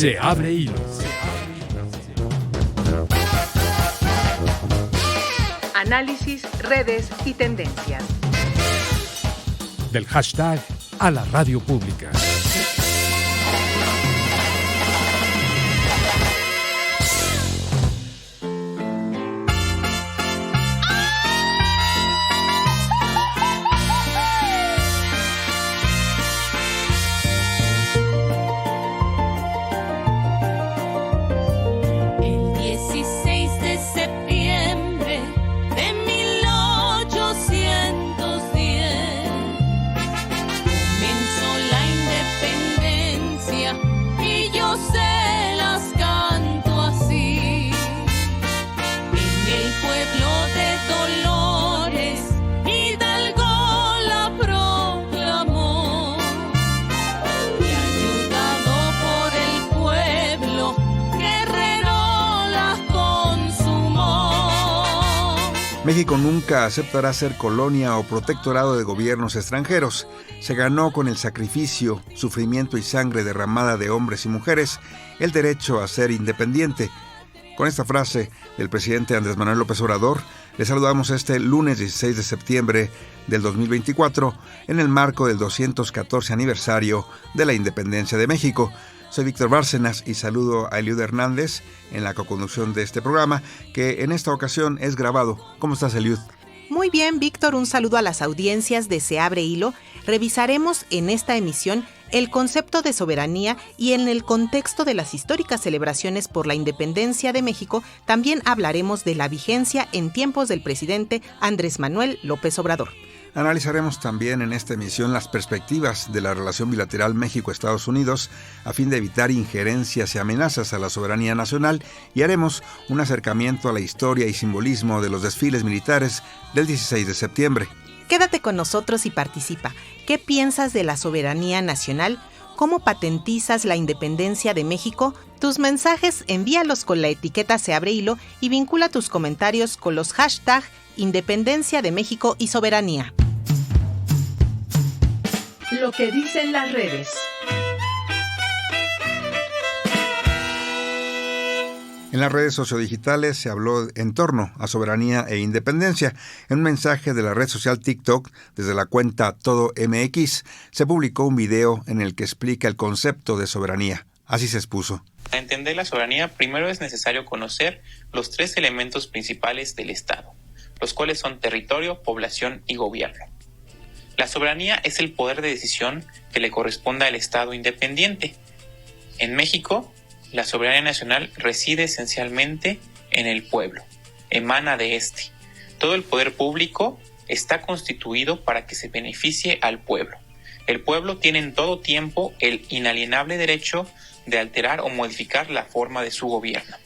Se abre hilo. Análisis, redes y tendencias. Del hashtag a la radio pública. México nunca aceptará ser colonia o protectorado de gobiernos extranjeros. Se ganó con el sacrificio, sufrimiento y sangre derramada de hombres y mujeres el derecho a ser independiente. Con esta frase del presidente Andrés Manuel López Obrador, le saludamos este lunes 16 de septiembre del 2024 en el marco del 214 aniversario de la independencia de México. Soy Víctor Bárcenas y saludo a Eliud Hernández en la coconducción de este programa, que en esta ocasión es grabado. ¿Cómo estás, Eliud? Muy bien, Víctor, un saludo a las audiencias de Se Abre Hilo. Revisaremos en esta emisión el concepto de soberanía y en el contexto de las históricas celebraciones por la independencia de México, también hablaremos de la vigencia en tiempos del presidente Andrés Manuel López Obrador. Analizaremos también en esta emisión las perspectivas de la relación bilateral México-Estados Unidos a fin de evitar injerencias y amenazas a la soberanía nacional y haremos un acercamiento a la historia y simbolismo de los desfiles militares del 16 de septiembre. Quédate con nosotros y participa. ¿Qué piensas de la soberanía nacional? ¿Cómo patentizas la independencia de México? Tus mensajes envíalos con la etiqueta Se Abre Hilo y vincula tus comentarios con los hashtags Independencia de México y Soberanía. Lo que dicen las redes. En las redes sociodigitales se habló en torno a soberanía e independencia. En un mensaje de la red social TikTok, desde la cuenta Todo MX, se publicó un video en el que explica el concepto de soberanía. Así se expuso. Para entender la soberanía, primero es necesario conocer los tres elementos principales del Estado, los cuales son territorio, población y gobierno. La soberanía es el poder de decisión que le corresponde al Estado independiente. En México, la soberanía nacional reside esencialmente en el pueblo, emana de este. Todo el poder público está constituido para que se beneficie al pueblo. El pueblo tiene en todo tiempo el inalienable derecho de alterar o modificar la forma de su gobierno.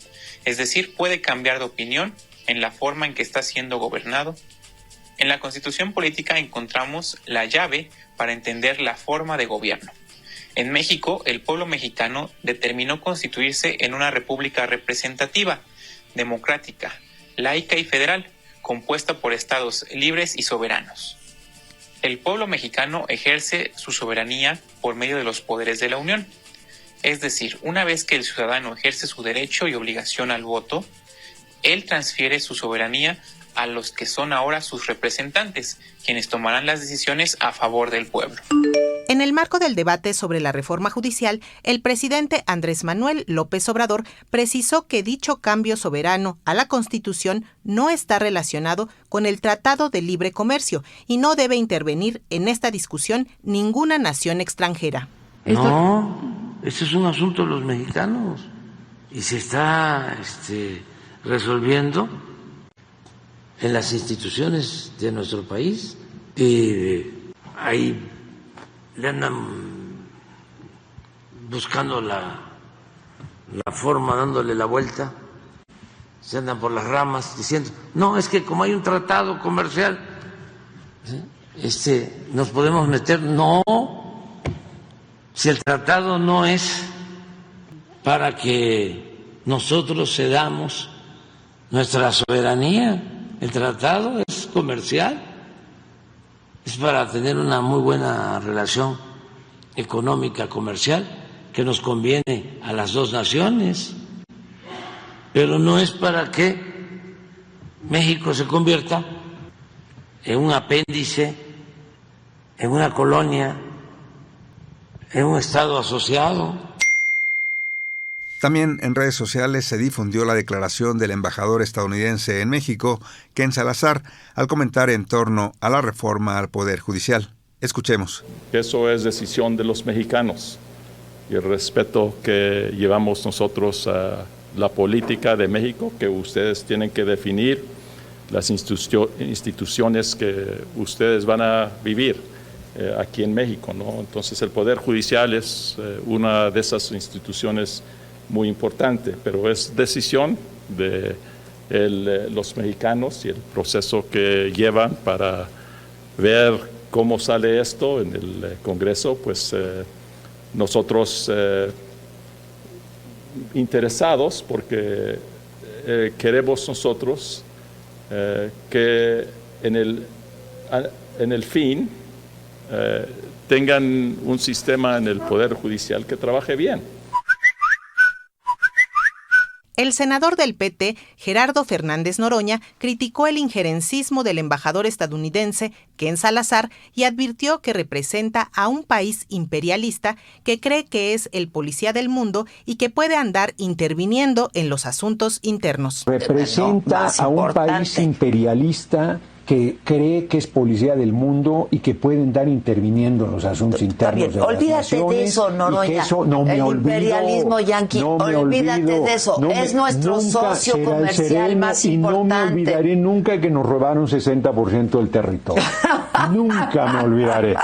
Es decir, puede cambiar de opinión en la forma en que está siendo gobernado. En la Constitución política encontramos la llave para entender la forma de gobierno. En México, el pueblo mexicano determinó constituirse en una república representativa, democrática, laica y federal, compuesta por estados libres y soberanos. El pueblo mexicano ejerce su soberanía por medio de los poderes de la Unión. Es decir, una vez que el ciudadano ejerce su derecho y obligación al voto, él transfiere su soberanía a los que son ahora sus representantes, quienes tomarán las decisiones a favor del pueblo. En el marco del debate sobre la reforma judicial, el presidente Andrés Manuel López Obrador precisó que dicho cambio soberano a la Constitución no está relacionado con el Tratado de Libre Comercio y no debe intervenir en esta discusión ninguna nación extranjera. No, ese es un asunto de los mexicanos y se está resolviendo en las instituciones de nuestro país. Ahí le andan buscando la forma, dándole la vuelta, se andan por las ramas diciendo, no, es que como hay un tratado comercial, nos podemos meter. No, si el tratado no es para que nosotros cedamos nuestra soberanía, el tratado es comercial, es para tener una muy buena relación económica, comercial, que nos conviene a las dos naciones, pero no es para que México se convierta en un apéndice, en una colonia, en un estado asociado. También en redes sociales se difundió la declaración del embajador estadounidense en México, Ken Salazar, al comentar en torno a la reforma al Poder Judicial. Escuchemos. Eso es decisión de los mexicanos y el respeto que llevamos nosotros a la política de México, que ustedes tienen que definir las instituciones que ustedes van a vivir aquí en México, ¿no? Entonces el Poder Judicial es una de esas instituciones muy importante, pero es decisión de los mexicanos y el proceso que llevan para ver cómo sale esto en el Congreso. Pues nosotros interesados porque queremos nosotros que en el fin tengan un sistema en el Poder Judicial que trabaje bien. El senador del PT, Gerardo Fernández Noroña, criticó el injerencismo del embajador estadounidense, Ken Salazar, y advirtió que representa a un país imperialista que cree que es el policía del mundo y que puede andar interviniendo en los asuntos internos. Representa a un país imperialista que cree que es policía del mundo y que puede andar interviniendo en los asuntos internos de las olvídate naciones. De eso, Noroña. Eso no me imperialismo yanqui, olvídate de eso. Es nuestro socio comercial más importante. Y no me olvidaré nunca que nos robaron 60% del territorio. Nunca me olvidaré.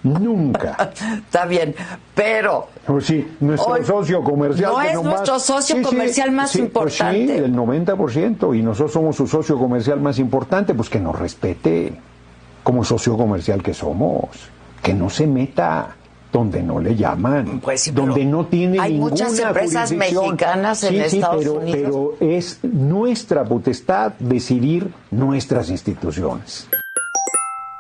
Nunca. Está bien, pero... Pues sí, nuestro socio comercial... No es nuestro socio comercial más importante. Pues sí, del 90%, y nosotros somos su socio comercial más importante, pues que nos respete como socio comercial que somos, que no se meta donde no le llaman, pues sí, donde no tiene hay ninguna muchas empresas mexicanas en Estados Unidos. Pero es nuestra potestad decidir nuestras instituciones.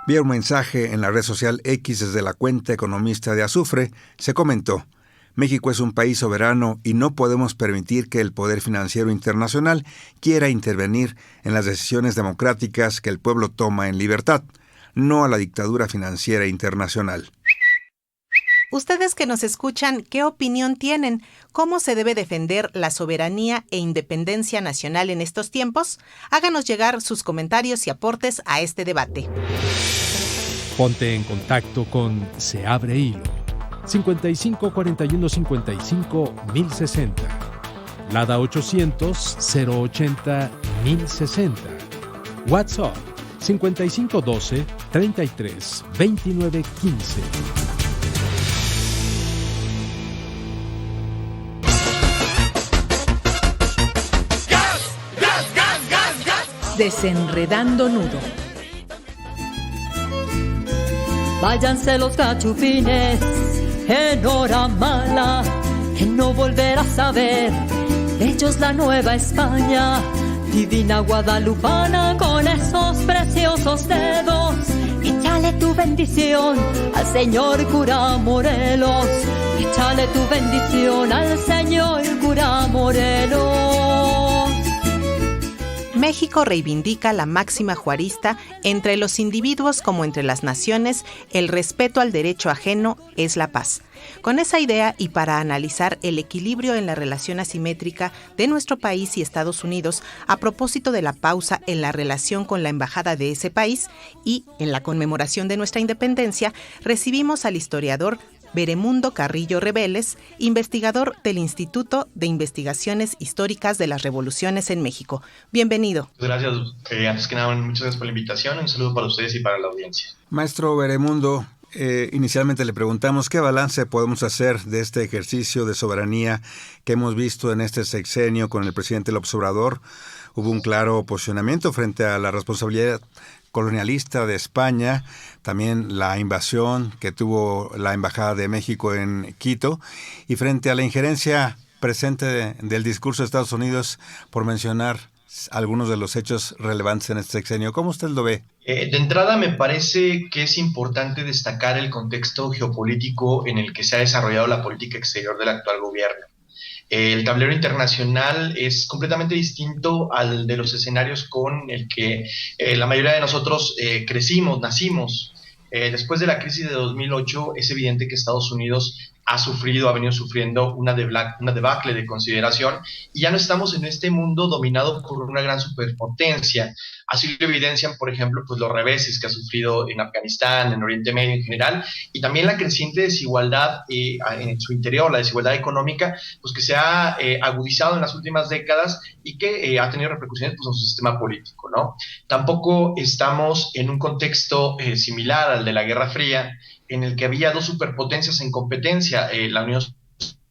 Vía un mensaje en la red social X desde la cuenta economista de Azufre, se comentó: México es un país soberano y no podemos permitir que el poder financiero internacional quiera intervenir en las decisiones democráticas que el pueblo toma en libertad, no a la dictadura financiera internacional. Ustedes que nos escuchan, ¿qué opinión tienen? ¿Cómo se debe defender la soberanía e independencia nacional en estos tiempos? Háganos llegar sus comentarios y aportes a este debate. Ponte en contacto con Se Abre Hilo. 55 41 55 1060. Lada 800 080 1060. WhatsApp 55 12 33 29 15. Desenredando nudo. Váyanse los cachupines en hora mala, que no volverás a ver. Ellos la Nueva España, divina guadalupana con esos preciosos dedos. Échale tu bendición al señor cura Morelos. Échale tu bendición al señor cura Morelos. México reivindica la máxima juarista: entre los individuos como entre las naciones, el respeto al derecho ajeno es la paz. Con esa idea y para analizar el equilibrio en la relación asimétrica de nuestro país y Estados Unidos a propósito de la pausa en la relación con la embajada de ese país y en la conmemoración de nuestra independencia, recibimos al historiador Veremundo Carrillo Reveles, investigador del Instituto de Investigaciones Históricas de las Revoluciones en México. Bienvenido. Gracias. Antes que nada, muchas gracias por la invitación. Un saludo para ustedes y para la audiencia. Maestro Veremundo, inicialmente le preguntamos qué balance podemos hacer de este ejercicio de soberanía que hemos visto en este sexenio con el presidente López Obrador. Hubo un claro posicionamiento frente a la responsabilidad colonialista de España, también la invasión que tuvo la Embajada de México en Quito, y frente a la injerencia presente del discurso de Estados Unidos, por mencionar algunos de los hechos relevantes en este sexenio. ¿Cómo usted lo ve? De entrada, me parece que es importante destacar el contexto geopolítico en el que se ha desarrollado la política exterior del actual gobierno. El tablero internacional es completamente distinto al de los escenarios con el que la mayoría de nosotros crecimos, nacimos. Después de la crisis de 2008, es evidente que Estados Unidos ha venido sufriendo una debacle de consideración, y ya no estamos en este mundo dominado por una gran superpotencia. Así lo evidencian, por ejemplo, pues los reveses que ha sufrido en Afganistán, en Oriente Medio en general, y también la creciente desigualdad en su interior, la desigualdad económica, pues que se ha agudizado en las últimas décadas y que ha tenido repercusiones pues, en su sistema político, ¿no? Tampoco estamos en un contexto similar al de la Guerra Fría, en el que había dos superpotencias en competencia, la Unión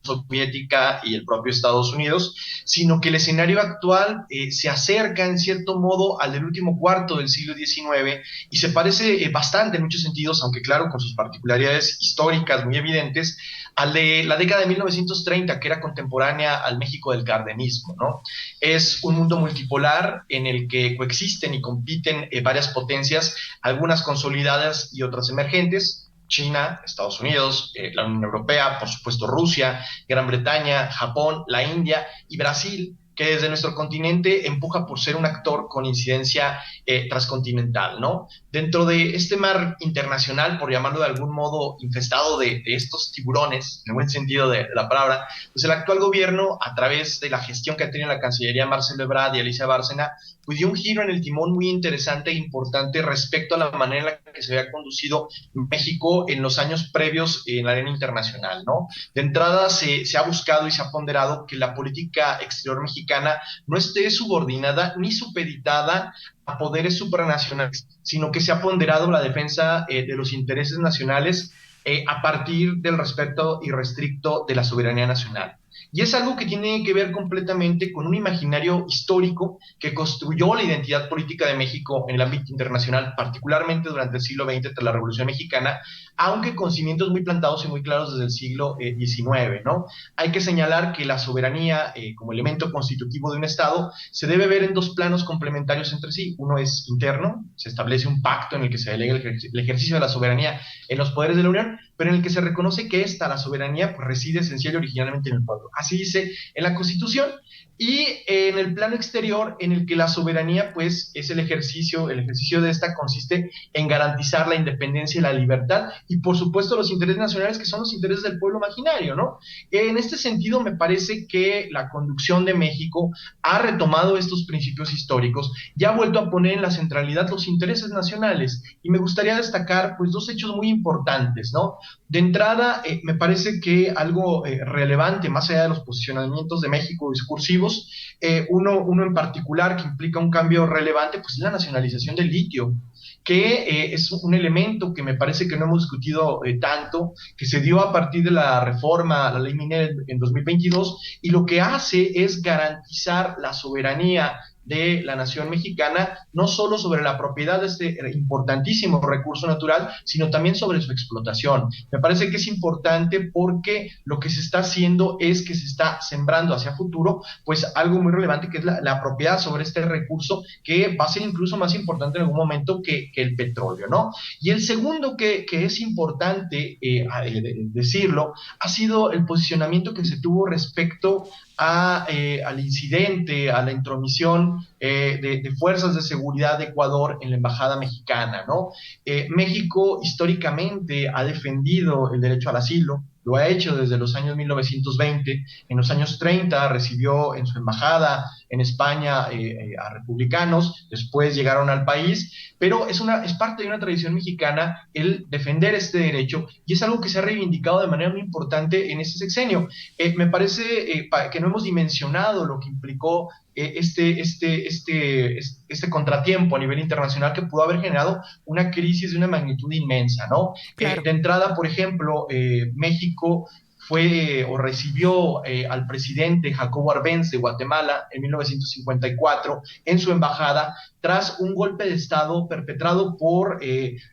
Soviética y el propio Estados Unidos, sino que el escenario actual se acerca en cierto modo al del último cuarto del siglo XIX y se parece bastante en muchos sentidos, aunque claro, con sus particularidades históricas muy evidentes, al de la década de 1930, que era contemporánea al México del cardenismo, ¿no? Es un mundo multipolar en el que coexisten y compiten varias potencias, algunas consolidadas y otras emergentes: China, Estados Unidos, la Unión Europea, por supuesto Rusia, Gran Bretaña, Japón, la India y Brasil, que desde nuestro continente empuja por ser un actor con incidencia transcontinental, ¿no? Dentro de este mar internacional, por llamarlo de algún modo, infestado de estos tiburones, en el buen sentido de la palabra, pues el actual gobierno, a través de la gestión que ha tenido la Cancillería Marcelo Ebrard y Alicia Bárcena, pues dio un giro en el timón muy interesante e importante respecto a la manera en la que se había conducido México en los años previos en la arena internacional, ¿no? De entrada se ha buscado y se ha ponderado que la política exterior mexicana no esté subordinada ni supeditada a poderes supranacionales, sino que se ha ponderado la defensa de los intereses nacionales a partir del respeto irrestricto de la soberanía nacional. Y es algo que tiene que ver completamente con un imaginario histórico que construyó la identidad política de México en el ámbito internacional, particularmente durante el siglo XX tras la Revolución Mexicana, aunque con cimientos muy plantados y muy claros desde el siglo XIX, ¿no? Hay que señalar que la soberanía como elemento constitutivo de un Estado se debe ver en dos planos complementarios entre sí. Uno es interno, se establece un pacto en el que se delega el ejercicio de la soberanía en los poderes de la Unión, pero en el que se reconoce que la soberanía, pues, reside esencial y originalmente en el pueblo. Así dice en la Constitución. Y en el plano exterior, en el que la soberanía, pues, es el ejercicio de esta consiste en garantizar la independencia y la libertad, y por supuesto los intereses nacionales, que son los intereses del pueblo imaginario, ¿no? En este sentido, me parece que la conducción de México ha retomado estos principios históricos y ha vuelto a poner en la centralidad los intereses nacionales, y me gustaría destacar, pues, dos hechos muy importantes, ¿no? De entrada, me parece que algo relevante, más allá de los posicionamientos de México discursivos, uno en particular que implica un cambio relevante, pues es la nacionalización del litio, que es un elemento que me parece que no hemos discutido tanto, que se dio a partir de la reforma a la ley minera en 2022, y lo que hace es garantizar la soberanía de la nación mexicana, no solo sobre la propiedad de este importantísimo recurso natural, sino también sobre su explotación. Me parece que es importante porque lo que se está haciendo es que se está sembrando hacia futuro, pues algo muy relevante, que es la propiedad sobre este recurso, que va a ser incluso más importante en algún momento que el petróleo, ¿no? Y el segundo que es importante decirlo, ha sido el posicionamiento que se tuvo respecto al incidente, a la intromisión de fuerzas de seguridad de Ecuador en la embajada mexicana, ¿no? México históricamente ha defendido el derecho al asilo, lo ha hecho desde los años 1920, en los años 30 recibió en su embajada en España a republicanos, después llegaron al país, pero es parte de una tradición mexicana el defender este derecho, y es algo que se ha reivindicado de manera muy importante en este sexenio. Me parece que no hemos dimensionado lo que implicó este contratiempo a nivel internacional, que pudo haber generado una crisis de una magnitud inmensa, ¿no? Claro. De entrada, por ejemplo, México fue o recibió al presidente Jacobo Arbenz de Guatemala en 1954 en su embajada, tras un golpe de Estado perpetrado por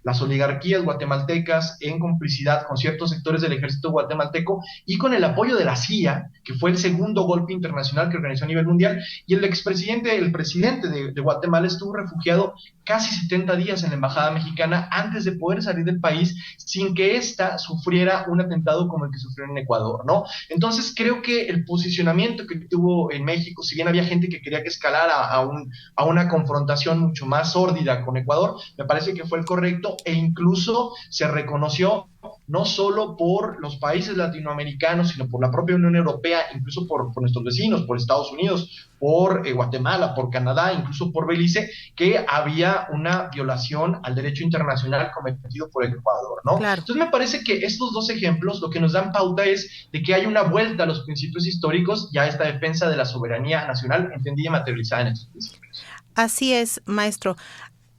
las oligarquías guatemaltecas en complicidad con ciertos sectores del ejército guatemalteco y con el apoyo de la CIA, que fue el segundo golpe internacional que organizó a nivel mundial, y el presidente de Guatemala estuvo refugiado casi 70 días en la embajada mexicana antes de poder salir del país sin que ésta sufriera un atentado como el que sufrió en Ecuador, ¿no? Entonces creo que el posicionamiento que tuvo en México, si bien había gente que quería que escalara a una confrontación mucho más sórdida con Ecuador, me parece que fue el correcto, e incluso se reconoció no solo por los países latinoamericanos, sino por la propia Unión Europea, incluso por nuestros vecinos, por Estados Unidos, por Guatemala, por Canadá, incluso por Belice, que había una violación al derecho internacional cometido por Ecuador, ¿no? Claro. Entonces me parece que estos dos ejemplos lo que nos dan pauta es de que hay una vuelta a los principios históricos y a esta defensa de la soberanía nacional entendida y materializada en estos principios. Así es, maestro.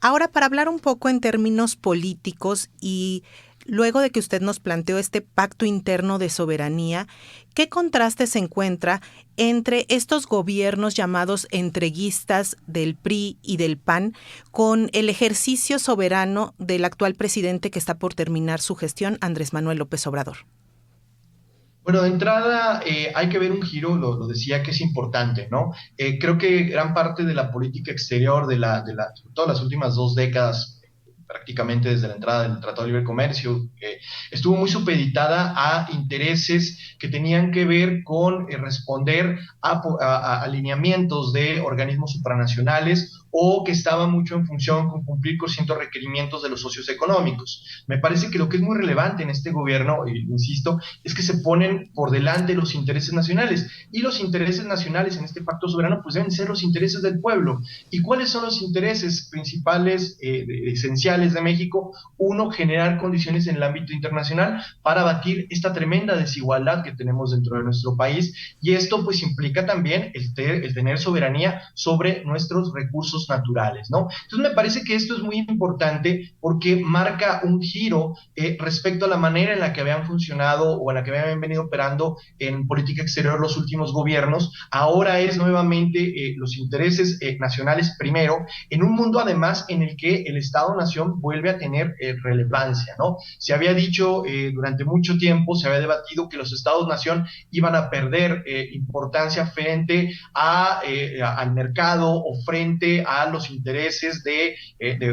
Ahora, para hablar un poco en términos políticos y luego de que usted nos planteó este pacto interno de soberanía, ¿qué contraste se encuentra entre estos gobiernos llamados entreguistas del PRI y del PAN con el ejercicio soberano del actual presidente que está por terminar su gestión, Andrés Manuel López Obrador? Bueno, de entrada hay que ver un giro, lo decía, que es importante, ¿no? Creo que gran parte de la política exterior de todas las últimas 2 décadas, prácticamente desde la entrada del Tratado de Libre Comercio, estuvo muy supeditada a intereses que tenían que ver con responder a alineamientos de organismos supranacionales o que estaba mucho en función con cumplir con ciertos requerimientos de los socios económicos. Me parece que lo que es muy relevante en este gobierno, insisto, es que se ponen por delante los intereses nacionales, y los intereses nacionales en este pacto soberano pues deben ser los intereses del pueblo. ¿Y cuáles son los intereses principales, esenciales de México? Uno, generar condiciones en el ámbito internacional para abatir esta tremenda desigualdad que tenemos dentro de nuestro país, y esto pues implica también el tener soberanía sobre nuestros recursos naturales, ¿no? Entonces me parece que esto es muy importante porque marca un giro respecto a la manera en la que habían funcionado o en la que habían venido operando en política exterior los últimos gobiernos. Ahora es nuevamente los intereses nacionales primero, en un mundo además en el que el Estado-Nación vuelve a tener relevancia, ¿no? Se había dicho durante mucho tiempo, se había debatido que los Estados-Nación iban a perder importancia frente al mercado o frente a los intereses de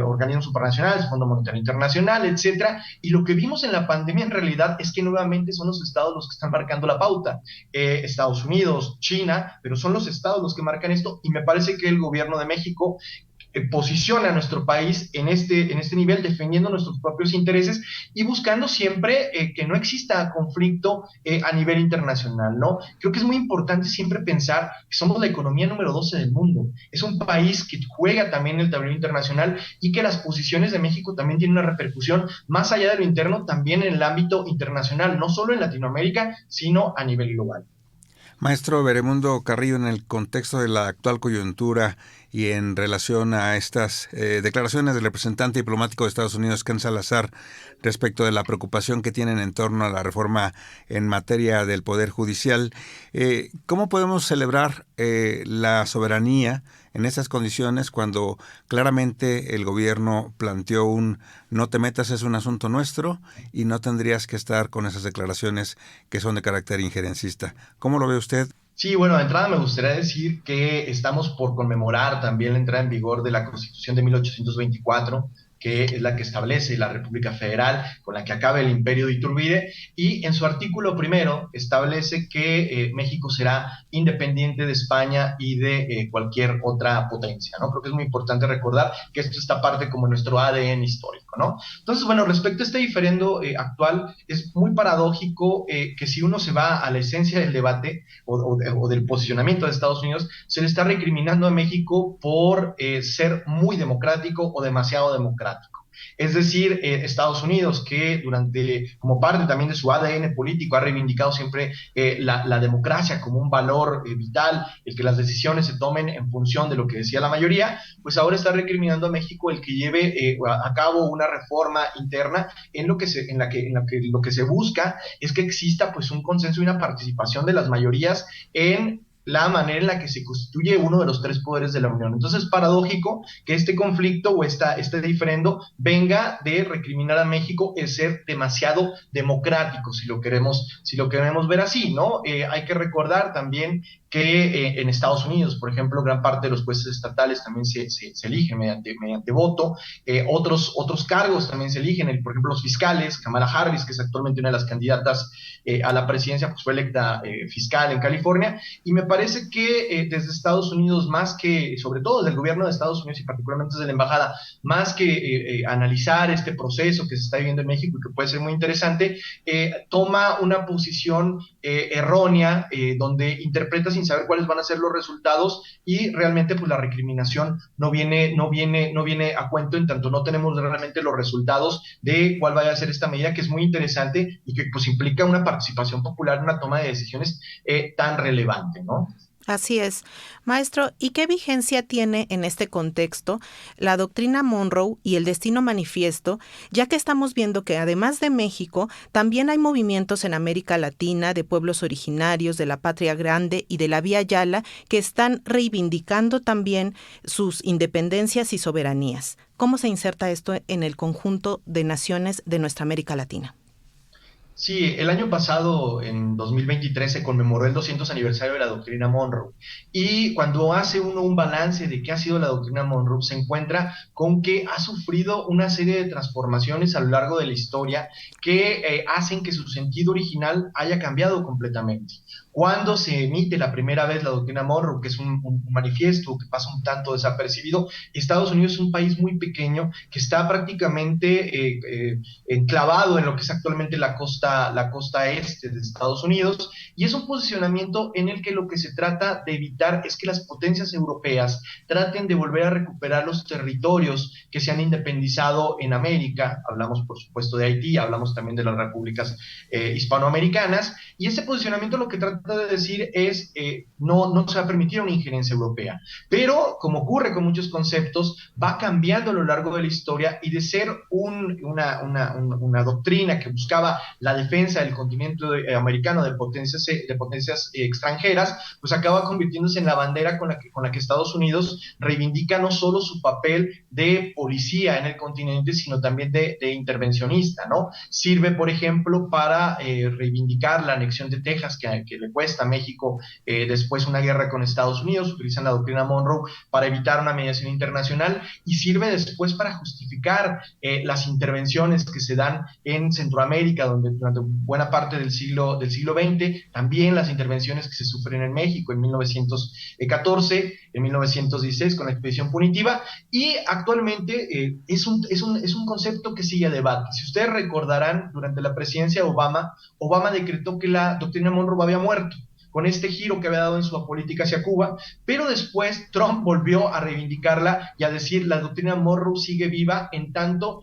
organismos supranacionales, Fondo Monetario Internacional, etcétera, y lo que vimos en la pandemia en realidad es que nuevamente son los estados los que están marcando la pauta, Estados Unidos, China, pero son los estados los que marcan esto, y me parece que el gobierno de México posiciona a nuestro país en este nivel, defendiendo nuestros propios intereses y buscando siempre que no exista conflicto a nivel internacional, ¿no? Creo que es muy importante siempre pensar que somos la economía número 12 del mundo. Es un país que juega también en el tablero internacional y que las posiciones de México también tienen una repercusión más allá de lo interno, también en el ámbito internacional, no solo en Latinoamérica, sino a nivel global. Maestro Beremundo Carrillo, en el contexto de la actual coyuntura y en relación a estas declaraciones del representante diplomático de Estados Unidos, Ken Salazar, respecto de la preocupación que tienen en torno a la reforma en materia del Poder Judicial, ¿cómo podemos celebrar la soberanía en esas condiciones cuando claramente el gobierno planteó un no te metas, es un asunto nuestro, y no tendrías que estar con esas declaraciones que son de carácter injerencista? ¿Cómo lo ve usted? Sí, bueno, de entrada me gustaría decir que estamos por conmemorar también la entrada en vigor de la Constitución de 1824, que es la que establece la República Federal, con la que acaba el Imperio de Iturbide, y en su artículo primero establece que México será independiente de España y de cualquier otra potencia, ¿no? Creo que es muy importante recordar que esto está parte como nuestro ADN histórico, ¿no? Entonces, bueno, respecto a este diferendo actual, es muy paradójico que si uno se va a la esencia del debate o del posicionamiento de Estados Unidos, se le está recriminando a México por ser muy democrático o demasiado democrático, democrático. Es decir, Estados Unidos, que como parte también de su ADN político, ha reivindicado siempre la democracia como un valor vital, el que las decisiones se tomen en función de lo que decía la mayoría, pues ahora está recriminando a México el que lleve a cabo una reforma interna en lo que se busca es que exista pues un consenso y una participación de las mayorías en la manera en la que se constituye uno de los tres poderes de la Unión. Entonces es paradójico que este conflicto o este diferendo venga de recriminar a México el ser demasiado democrático, si lo queremos ver así, ¿no? Hay que recordar también que en Estados Unidos, por ejemplo, gran parte de los jueces estatales también se eligen mediante voto, otros cargos también se eligen, por ejemplo, los fiscales. Kamala Harris, que es actualmente una de las candidatas a la presidencia, pues fue electa fiscal en California, y me parece que desde Estados Unidos, más que, sobre todo desde el gobierno de Estados Unidos y particularmente desde la embajada, más que analizar este proceso que se está viviendo en México y que puede ser muy interesante, toma una posición errónea, donde interpreta sin saber cuáles van a ser los resultados, y realmente pues la recriminación no viene a cuento en tanto no tenemos realmente los resultados de cuál vaya a ser esta medida, que es muy interesante y que pues implica una participación popular en una toma de decisiones tan relevante, ¿no? Así es. Maestro, ¿y qué vigencia tiene en este contexto la doctrina Monroe y el destino manifiesto, ya que estamos viendo que además de México, también hay movimientos en América Latina de pueblos originarios, de la Patria Grande y de la Vía Yala, que están reivindicando también sus independencias y soberanías? ¿Cómo se inserta esto en el conjunto de naciones de nuestra América Latina? Sí, el año pasado, en 2023, se conmemoró el 200 aniversario de la doctrina Monroe, y cuando hace uno un balance de qué ha sido la doctrina Monroe, se encuentra con que ha sufrido una serie de transformaciones a lo largo de la historia que hacen que su sentido original haya cambiado completamente. Cuando se emite la primera vez la doctrina Monroe, que es un manifiesto que pasa un tanto desapercibido, Estados Unidos es un país muy pequeño que está prácticamente enclavado en lo que es actualmente la costa este de Estados Unidos, y es un posicionamiento en el que lo que se trata de evitar es que las potencias europeas traten de volver a recuperar los territorios que se han independizado en América. Hablamos, por supuesto, de Haití, hablamos también de las repúblicas hispanoamericanas, y ese posicionamiento lo que trata de decir es no se va a permitir una injerencia europea, pero como ocurre con muchos conceptos, va cambiando a lo largo de la historia, y de ser una doctrina que buscaba la defensa del continente americano de potencias extranjeras, pues acaba convirtiéndose en la bandera con la que Estados Unidos reivindica no solo su papel de policía en el continente, sino también de intervencionista, ¿no? Sirve, por ejemplo, para reivindicar la anexión de Texas, que le cuesta a México después una guerra con Estados Unidos. Utilizan la doctrina Monroe para evitar una mediación internacional, y sirve después para justificar las intervenciones que se dan en Centroamérica, donde durante buena parte del siglo XX, también las intervenciones que se sufren en México en 1914, en 1916 con la expedición punitiva, y actualmente es un concepto que sigue a debate. Si ustedes recordarán, durante la presidencia de Obama decretó que la doctrina Monroe había muerto, con este giro que había dado en su política hacia Cuba, pero después Trump volvió a reivindicarla y a decir la doctrina Monroe sigue viva en tanto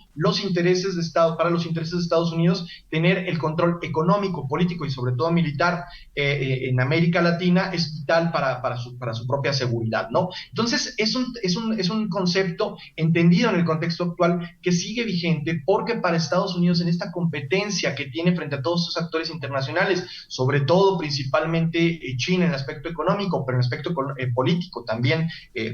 para los intereses de Estados Unidos tener el control económico, político y sobre todo militar en América Latina es vital para su propia seguridad, ¿no? Entonces es un concepto entendido en el contexto actual que sigue vigente, porque para Estados Unidos, en esta competencia que tiene frente a todos sus actores internacionales, sobre todo principalmente China en el aspecto económico, pero en el aspecto político también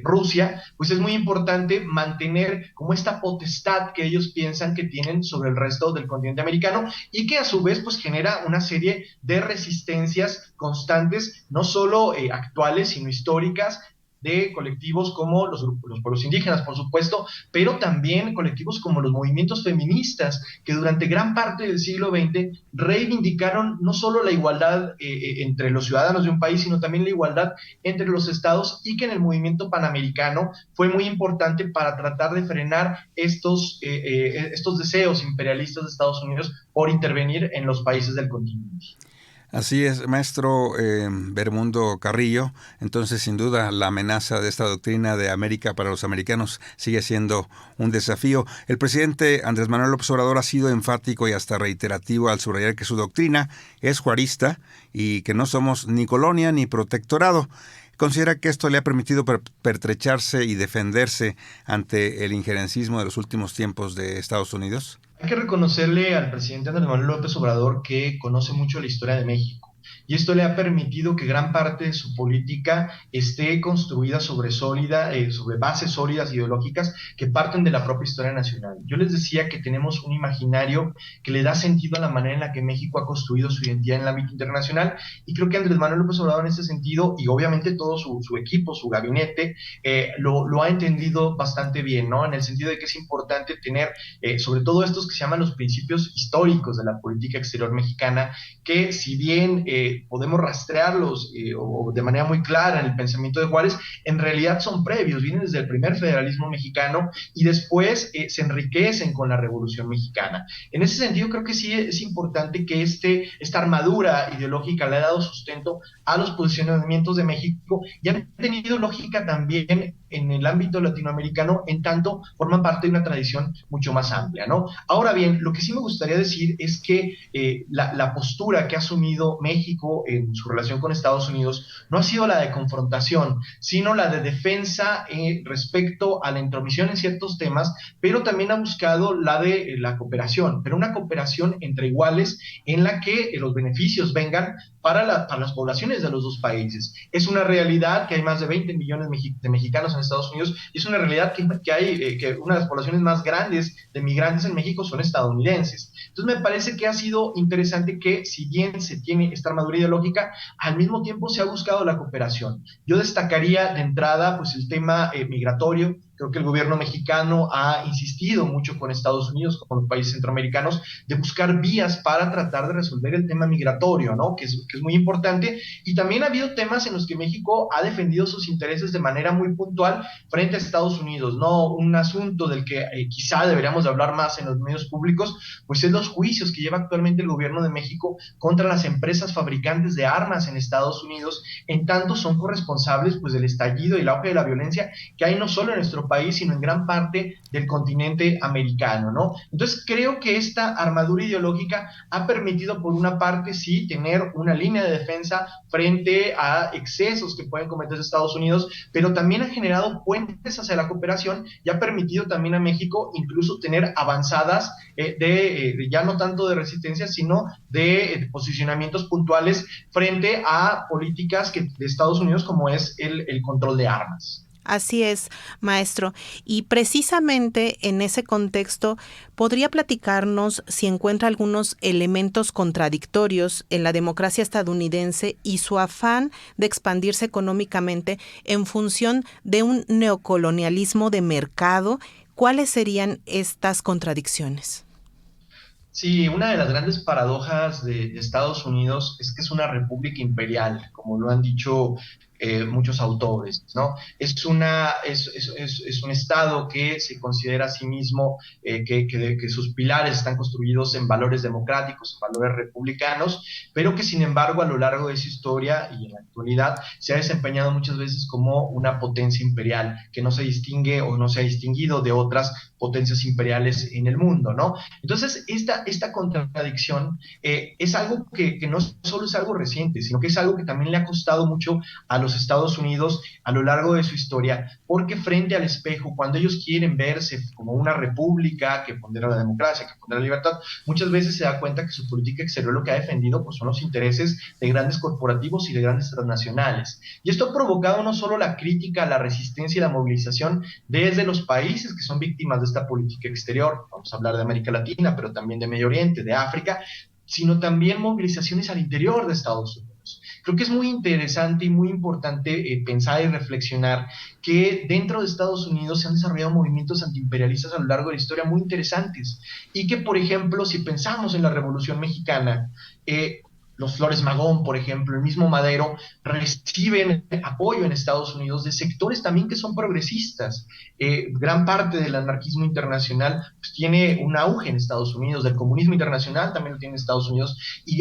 Rusia, pues es muy importante mantener como esta potestad que ellos piensan que tienen sobre el resto del continente americano, y que a su vez pues genera una serie de resistencias constantes, no solo actuales, sino históricas, de colectivos como los pueblos indígenas, por supuesto, pero también colectivos como los movimientos feministas, que durante gran parte del siglo XX reivindicaron no solo la igualdad entre los ciudadanos de un país, sino también la igualdad entre los estados, y que en el movimiento panamericano fue muy importante para tratar de frenar estos deseos imperialistas de Estados Unidos por intervenir en los países del continente. Así es, maestro Bermundo Carrillo. Entonces, sin duda, la amenaza de esta doctrina de América para los americanos sigue siendo un desafío. El presidente Andrés Manuel López Obrador ha sido enfático y hasta reiterativo al subrayar que su doctrina es juarista y que no somos ni colonia ni protectorado. ¿Considera que esto le ha permitido pertrecharse y defenderse ante el injerencismo de los últimos tiempos de Estados Unidos? Hay que reconocerle al presidente Andrés Manuel López Obrador que conoce mucho la historia de México. Y esto le ha permitido que gran parte de su política esté construida sobre bases sólidas ideológicas que parten de la propia historia nacional. Yo les decía que tenemos un imaginario que le da sentido a la manera en la que México ha construido su identidad en el ámbito internacional, y creo que Andrés Manuel López Obrador en este sentido, y obviamente todo su equipo, su gabinete, lo ha entendido bastante bien, ¿no? En el sentido de que es importante tener, sobre todo estos que se llaman los principios históricos de la política exterior mexicana, que si bien podemos rastrearlos o de manera muy clara en el pensamiento de Juárez, en realidad son previos, vienen desde el primer federalismo mexicano y después se enriquecen con la Revolución Mexicana. En ese sentido, creo que sí es importante que esta armadura ideológica le ha dado sustento a los posicionamientos de México y han tenido lógica también en el ámbito latinoamericano, en tanto forman parte de una tradición mucho más amplia, ¿no? Ahora bien, lo que sí me gustaría decir es que la postura que ha asumido México en su relación con Estados Unidos no ha sido la de confrontación, sino la de defensa respecto a la intromisión en ciertos temas, pero también ha buscado la de la cooperación, pero una cooperación entre iguales en la que los beneficios vengan para las poblaciones de los dos países. Es una realidad que hay más de 20 millones de mexicanos en Estados Unidos, y es una realidad que una de las poblaciones más grandes de migrantes en México son estadounidenses. Entonces me parece que ha sido interesante que, si bien se tiene esta armadura ideológica, al mismo tiempo se ha buscado la cooperación. Yo destacaría de entrada pues el tema migratorio. Creo que el gobierno mexicano ha insistido mucho con Estados Unidos, con los países centroamericanos, de buscar vías para tratar de resolver el tema migratorio, ¿no? Que es muy importante. Y también ha habido temas en los que México ha defendido sus intereses de manera muy puntual frente a Estados Unidos, ¿no? Un asunto del que quizá deberíamos hablar más en los medios públicos, pues es los juicios que lleva actualmente el gobierno de México contra las empresas fabricantes de armas en Estados Unidos, en tanto son corresponsables pues del estallido y el auge de la violencia que hay no solo en nuestro país, sino en gran parte del continente americano, ¿no? Entonces creo que esta armadura ideológica ha permitido, por una parte, sí, tener una línea de defensa frente a excesos que pueden cometer Estados Unidos, pero también ha generado puentes hacia la cooperación y ha permitido también a México incluso tener avanzadas ya no tanto de resistencia, sino de posicionamientos puntuales frente a políticas de Estados Unidos, como es el control de armas. Así es, maestro. Y precisamente en ese contexto, ¿podría platicarnos si encuentra algunos elementos contradictorios en la democracia estadounidense y su afán de expandirse económicamente en función de un neocolonialismo de mercado? ¿Cuáles serían estas contradicciones? Sí, una de las grandes paradojas de Estados Unidos es que es una república imperial, como lo han dicho muchos autores, ¿no? Es un Estado que se considera a sí mismo que sus pilares están construidos en valores democráticos, en valores republicanos, pero que sin embargo a lo largo de su historia y en la actualidad se ha desempeñado muchas veces como una potencia imperial que no se distingue o no se ha distinguido de otras potencias imperiales en el mundo, ¿no? Entonces esta contradicción es algo que no solo es algo reciente, sino que es algo que también le ha costado mucho a los Estados Unidos a lo largo de su historia, porque frente al espejo, cuando ellos quieren verse como una república que pondera la democracia, que pondera la libertad, muchas veces se da cuenta que su política exterior lo que ha defendido pues, son los intereses de grandes corporativos y de grandes transnacionales. Y esto ha provocado no solo la crítica, la resistencia y la movilización desde los países que son víctimas de esta política exterior, vamos a hablar de América Latina, pero también de Medio Oriente, de África, sino también movilizaciones al interior de Estados Unidos. Creo que es muy interesante y muy importante pensar y reflexionar que dentro de Estados Unidos se han desarrollado movimientos antiimperialistas a lo largo de la historia muy interesantes y que, por ejemplo, si pensamos en la Revolución Mexicana, los Flores Magón, por ejemplo, el mismo Madero, reciben apoyo en Estados Unidos de sectores también que son progresistas. Gran parte del anarquismo internacional pues, tiene un auge en Estados Unidos, del comunismo internacional también lo tiene en Estados Unidos, y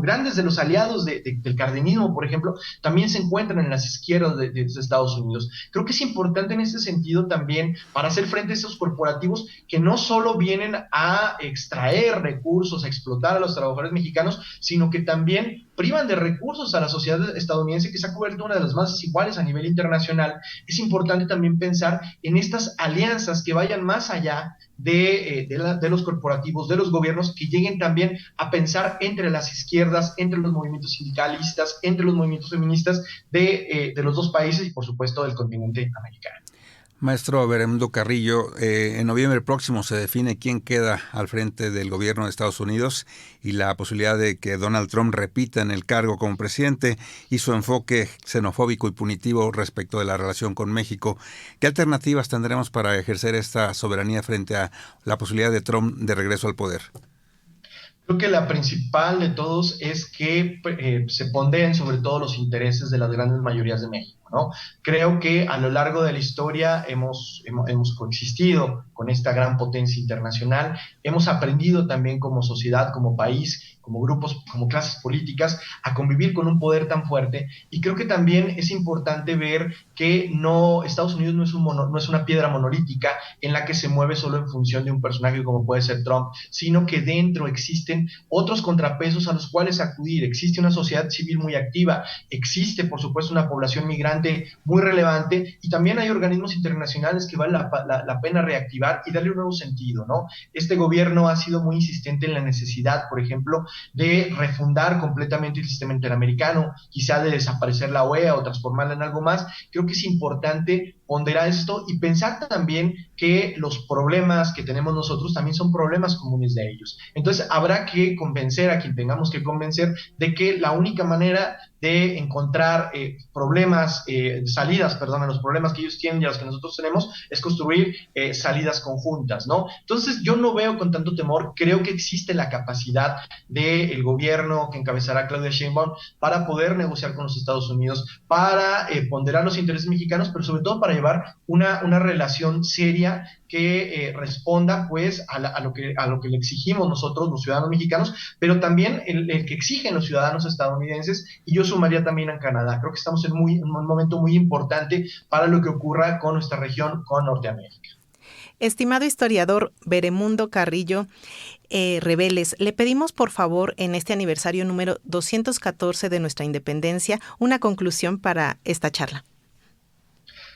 grandes de los aliados del cardenismo, por ejemplo, también se encuentran en las izquierdas de Estados Unidos. Creo que es importante en ese sentido también para hacer frente a esos corporativos que no solo vienen a extraer recursos, a explotar a los trabajadores mexicanos, sino que también privan de recursos a la sociedad estadounidense, que se ha convertido una de las más desiguales a nivel internacional. Es importante también pensar en estas alianzas que vayan más allá de los corporativos, de los gobiernos, que lleguen también a pensar entre las izquierdas, entre los movimientos sindicalistas, entre los movimientos feministas de los dos países y por supuesto del continente americano. Maestro Beremundo Carrillo, en noviembre próximo se define quién queda al frente del gobierno de Estados Unidos y la posibilidad de que Donald Trump repita en el cargo como presidente y su enfoque xenofóbico y punitivo respecto de la relación con México. ¿Qué alternativas tendremos para ejercer esta soberanía frente a la posibilidad de Trump de regreso al poder? Creo que la principal de todos es que se ponderen sobre todo los intereses de las grandes mayorías de México, ¿no? Creo que a lo largo de la historia hemos coexistido con esta gran potencia internacional, hemos aprendido también como sociedad, como país, como grupos, como clases políticas, a convivir con un poder tan fuerte, y creo que también es importante ver que Estados Unidos no es una piedra monolítica en la que se mueve solo en función de un personaje como puede ser Trump, sino que dentro existen otros contrapesos a los cuales acudir. Existe una sociedad civil muy activa, existe por supuesto una población migrante muy relevante, y también hay organismos internacionales que vale la pena reactivar y darle un nuevo sentido, ¿no? Este gobierno ha sido muy insistente en la necesidad, por ejemplo, de refundar completamente el sistema interamericano, quizá de desaparecer la OEA o transformarla en algo más. Creo que es importante ponderar esto y pensar también que los problemas que tenemos nosotros también son problemas comunes de ellos. Entonces habrá que convencer a quien tengamos que convencer de que la única manera de encontrar salidas a los problemas que ellos tienen y a los que nosotros tenemos es construir salidas conjuntas, ¿no? Entonces yo no veo con tanto temor, creo que existe la capacidad del gobierno que encabezará Claudia Sheinbaum para poder negociar con los Estados Unidos, para ponderar los intereses mexicanos, pero sobre todo para llevar una relación seria que responda pues a lo que le exigimos nosotros, los ciudadanos mexicanos, pero también el que exigen los ciudadanos estadounidenses, y yo sumaría también a Canadá. Creo que estamos en un momento muy importante para lo que ocurra con nuestra región, con Norteamérica. Estimado historiador Beremundo Carrillo Reveles, le pedimos por favor en este aniversario número 214 de nuestra independencia una conclusión para esta charla.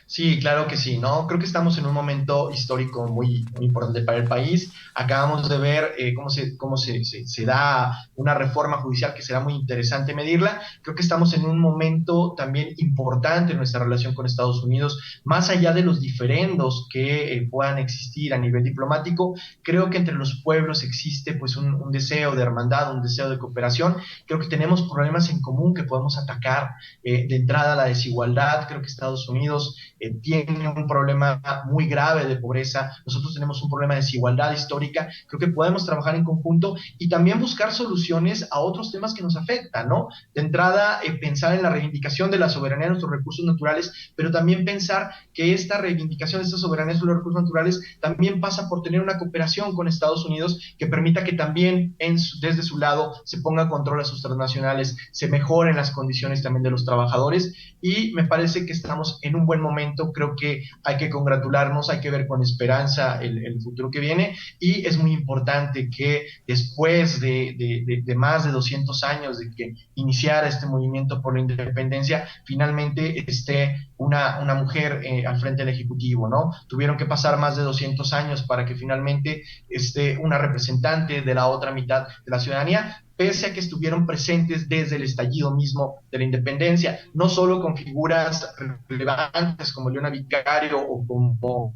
Sí, claro que sí, ¿no? Creo que estamos en un momento histórico muy, muy importante para el país. Acabamos de ver cómo se da una reforma judicial que será muy interesante medirla. Creo que estamos en un momento también importante en nuestra relación con Estados Unidos, más allá de los diferendos que puedan existir a nivel diplomático. Creo que entre los pueblos existe pues un deseo de hermandad, un deseo de cooperación. Creo que tenemos problemas en común que podemos atacar. De entrada, la desigualdad. Creo que Estados Unidos tiene un problema muy grave de pobreza, nosotros tenemos un problema de desigualdad histórica. Creo que podemos trabajar en conjunto y también buscar soluciones a otros temas que nos afectan, ¿no? De entrada, pensar en la reivindicación de la soberanía de nuestros recursos naturales, pero también pensar que esta reivindicación de esta soberanía de los recursos naturales también pasa por tener una cooperación con Estados Unidos que permita que también desde su lado se ponga control a sus transnacionales, se mejoren las condiciones también de los trabajadores, y me parece que estamos en un buen momento. Creo que hay que congratularnos, hay que ver con esperanza el futuro que viene, y es muy importante que después de más de 200 años de que iniciara este movimiento por la independencia, finalmente esté una mujer al frente del Ejecutivo, ¿no? Tuvieron que pasar más de 200 años para que finalmente esté una representante de la otra mitad de la ciudadanía, pese a que estuvieron presentes desde el estallido mismo de la independencia, no solo con figuras relevantes como Leona Vicario o como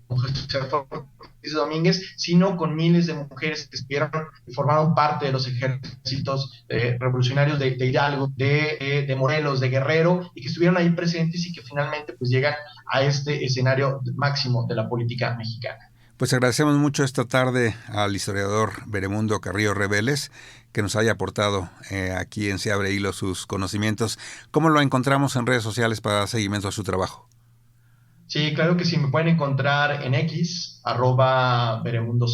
José Ortiz Domínguez, sino con miles de mujeres que estuvieron y formaron parte de los ejércitos revolucionarios de Hidalgo, de Morelos, de Guerrero, y que estuvieron ahí presentes y que finalmente pues llegan a este escenario máximo de la política mexicana. Pues agradecemos mucho esta tarde al historiador Veremundo Carrillo Reveles que nos haya aportado aquí en Se Abre Hilo sus conocimientos. ¿Cómo lo encontramos en redes sociales para dar seguimiento a su trabajo? Sí, claro que sí, me pueden encontrar en X, @veremundoc.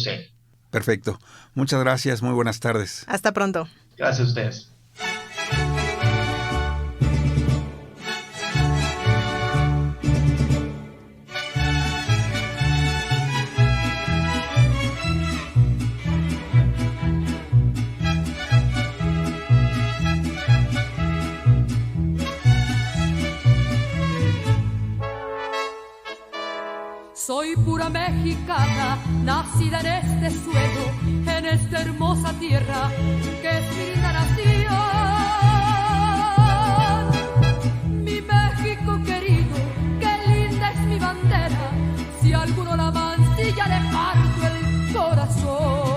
Perfecto. Muchas gracias, muy buenas tardes. Hasta pronto. Gracias a ustedes. Soy pura mexicana, nacida en este suelo, en esta hermosa tierra que es mi linda nación. Mi México querido, qué linda es mi bandera, si alguno la mancilla le parto el corazón.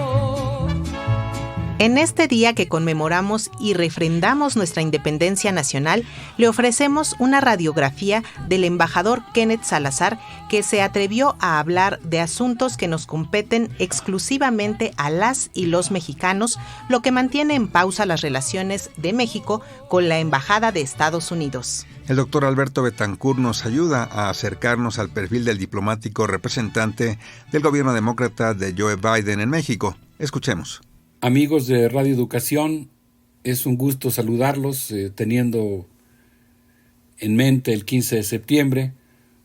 En este día que conmemoramos y refrendamos nuestra independencia nacional, le ofrecemos una radiografía del embajador Kenneth Salazar, que se atrevió a hablar de asuntos que nos competen exclusivamente a las y los mexicanos, lo que mantiene en pausa las relaciones de México con la Embajada de Estados Unidos. El doctor Alberto Betancourt nos ayuda a acercarnos al perfil del diplomático representante del gobierno demócrata de Joe Biden en México. Escuchemos. Amigos de Radio Educación, es un gusto saludarlos teniendo en mente el 15 de septiembre,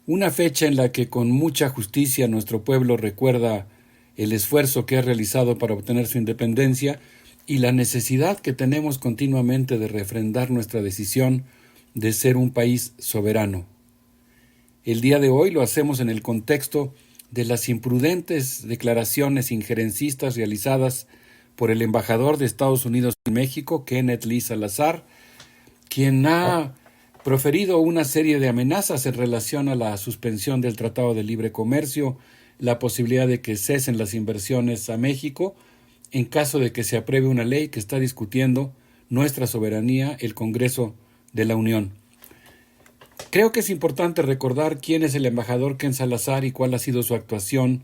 una fecha en la que con mucha justicia nuestro pueblo recuerda el esfuerzo que ha realizado para obtener su independencia y la necesidad que tenemos continuamente de refrendar nuestra decisión de ser un país soberano. El día de hoy lo hacemos en el contexto de las imprudentes declaraciones injerencistas realizadas por el embajador de Estados Unidos en México, Kenneth Lee Salazar, quien ha proferido una serie de amenazas en relación a la suspensión del Tratado de Libre Comercio, la posibilidad de que cesen las inversiones a México, en caso de que se apruebe una ley que está discutiendo nuestra soberanía, el Congreso de la Unión. Creo que es importante recordar quién es el embajador Ken Salazar y cuál ha sido su actuación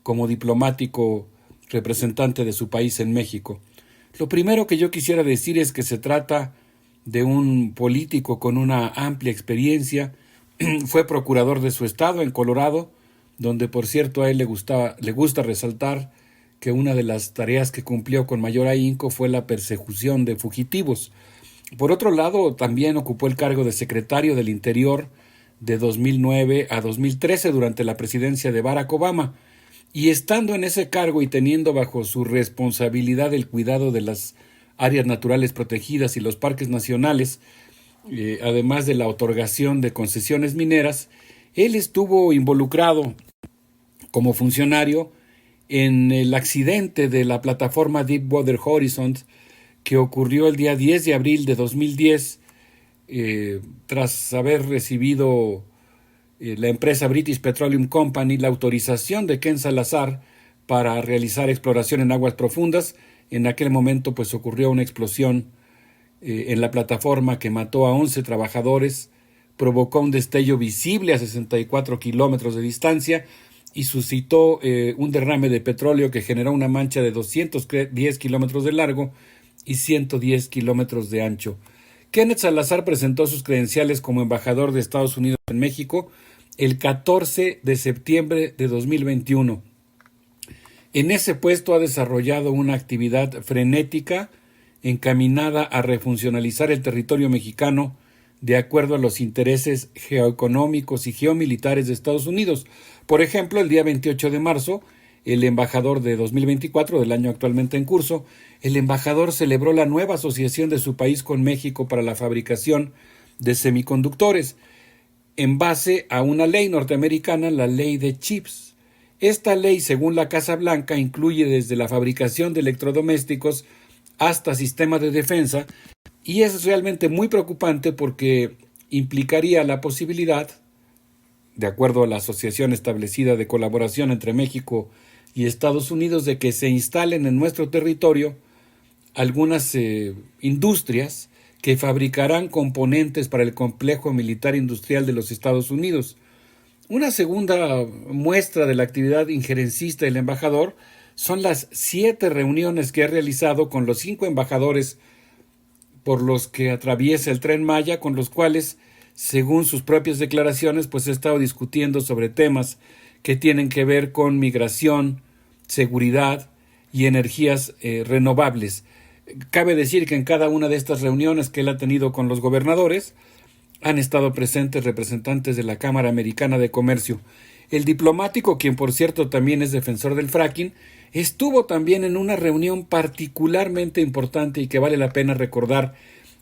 como diplomático representante de su país en México. Lo primero que yo quisiera decir es que se trata de un político con una amplia experiencia. Fue procurador de su estado en Colorado, donde por cierto a él le gusta resaltar que una de las tareas que cumplió con mayor ahínco fue la persecución de fugitivos. Por otro lado, también ocupó el cargo de secretario del Interior de 2009 a 2013 durante la presidencia de Barack Obama. Y estando en ese cargo y teniendo bajo su responsabilidad el cuidado de las áreas naturales protegidas y los parques nacionales, además de la otorgación de concesiones mineras, él estuvo involucrado como funcionario en el accidente de la plataforma Deepwater Horizon que ocurrió el día 10 de abril de 2010, tras haber recibido la empresa British Petroleum Company la autorización de Ken Salazar para realizar exploración en aguas profundas. En aquel momento pues ocurrió una explosión en la plataforma que mató a 11 trabajadores, provocó un destello visible a 64 kilómetros de distancia y suscitó un derrame de petróleo que generó una mancha de 210 kilómetros de largo y 110 kilómetros de ancho. Kenneth Salazar presentó sus credenciales como embajador de Estados Unidos en México el 14 de septiembre de 2021. En ese puesto ha desarrollado una actividad frenética encaminada a refuncionalizar el territorio mexicano de acuerdo a los intereses geoeconómicos y geomilitares de Estados Unidos. Por ejemplo, el día 28 de marzo, el embajador de 2024, del año actualmente en curso, el embajador celebró la nueva asociación de su país con México para la fabricación de semiconductores, en base a una ley norteamericana, la ley de chips. Esta ley, según la Casa Blanca, incluye desde la fabricación de electrodomésticos hasta sistemas de defensa, y es realmente muy preocupante porque implicaría la posibilidad, de acuerdo a la asociación establecida de colaboración entre México y Estados Unidos, de que se instalen en nuestro territorio algunas industrias que fabricarán componentes para el complejo militar industrial de los Estados Unidos. Una segunda muestra de la actividad injerencista del embajador son las 7 reuniones que ha realizado con los 5 embajadores por los que atraviesa el Tren Maya, con los cuales, según sus propias declaraciones, pues ha estado discutiendo sobre temas que tienen que ver con migración, seguridad y energías renovables. Cabe decir que en cada una de estas reuniones que él ha tenido con los gobernadores han estado presentes representantes de la Cámara Americana de Comercio. El diplomático, quien por cierto también es defensor del fracking, estuvo también en una reunión particularmente importante y que vale la pena recordar.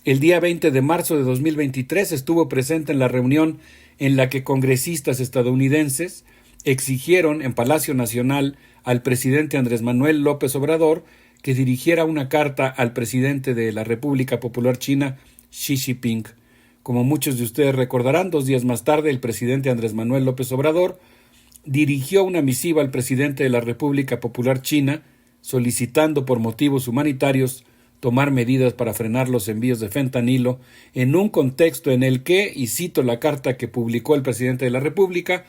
El día 20 de marzo de 2023 estuvo presente en la reunión en la que congresistas estadounidenses exigieron en Palacio Nacional al presidente Andrés Manuel López Obrador que dirigiera una carta al presidente de la República Popular China, Xi Jinping. Como muchos de ustedes recordarán, 2 días más tarde el presidente Andrés Manuel López Obrador dirigió una misiva al presidente de la República Popular China solicitando por motivos humanitarios tomar medidas para frenar los envíos de fentanilo en un contexto en el que, y cito la carta que publicó el presidente de la República,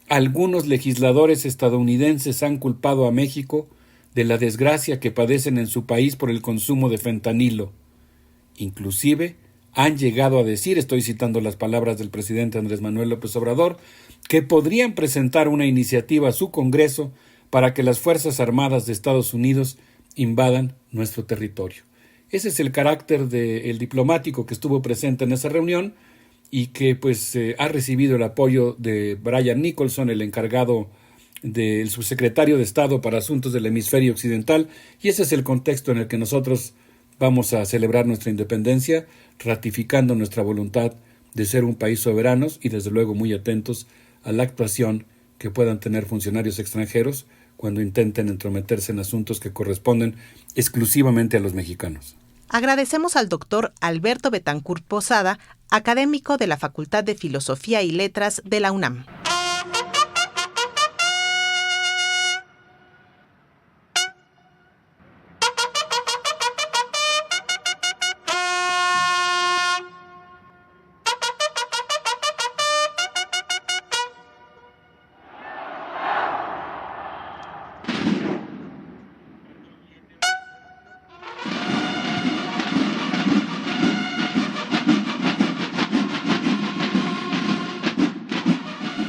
algunos legisladores estadounidenses han culpado a México de la desgracia que padecen en su país por el consumo de fentanilo. Inclusive han llegado a decir, estoy citando las palabras del presidente Andrés Manuel López Obrador, que podrían presentar una iniciativa a su Congreso para que las Fuerzas Armadas de Estados Unidos invadan nuestro territorio. Ese es el carácter del diplomático que estuvo presente en esa reunión y que pues ha recibido el apoyo de Brian Nicholson, el encargado del subsecretario de Estado para Asuntos del Hemisferio Occidental, y ese es el contexto en el que nosotros vamos a celebrar nuestra independencia, ratificando nuestra voluntad de ser un país soberanos y desde luego muy atentos a la actuación que puedan tener funcionarios extranjeros cuando intenten entrometerse en asuntos que corresponden exclusivamente a los mexicanos. Agradecemos al doctor Alberto Betancourt Posada, académico de la Facultad de Filosofía y Letras de la UNAM.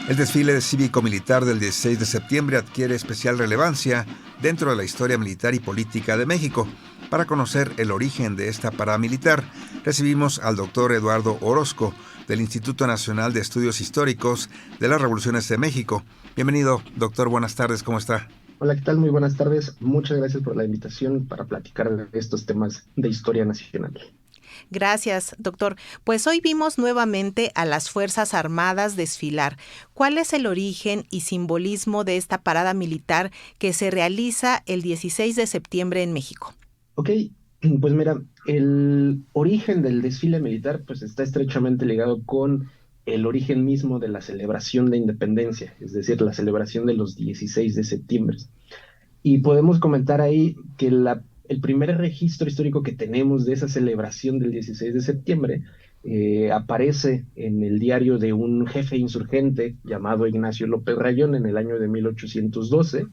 El desfile cívico-militar del 16 de septiembre adquiere especial relevancia dentro de la historia militar y política de México. Para conocer el origen de esta parada militar, recibimos al doctor Eduardo Orozco, del Instituto Nacional de Estudios Históricos de las Revoluciones de México. Bienvenido, doctor, buenas tardes, ¿cómo está? Hola, ¿qué tal? Muy buenas tardes. Muchas gracias por la invitación para platicar de estos temas de historia nacional. Gracias, doctor. Pues hoy vimos nuevamente a las Fuerzas Armadas desfilar. ¿Cuál es el origen y simbolismo de esta parada militar que se realiza el 16 de septiembre en México? Ok, pues mira, el origen del desfile militar pues está estrechamente ligado con el origen mismo de la celebración de independencia, es decir, la celebración de los 16 de septiembre. Y podemos comentar ahí que el primer registro histórico que tenemos de esa celebración del 16 de septiembre aparece en el diario de un jefe insurgente llamado Ignacio López Rayón en el año de 1812,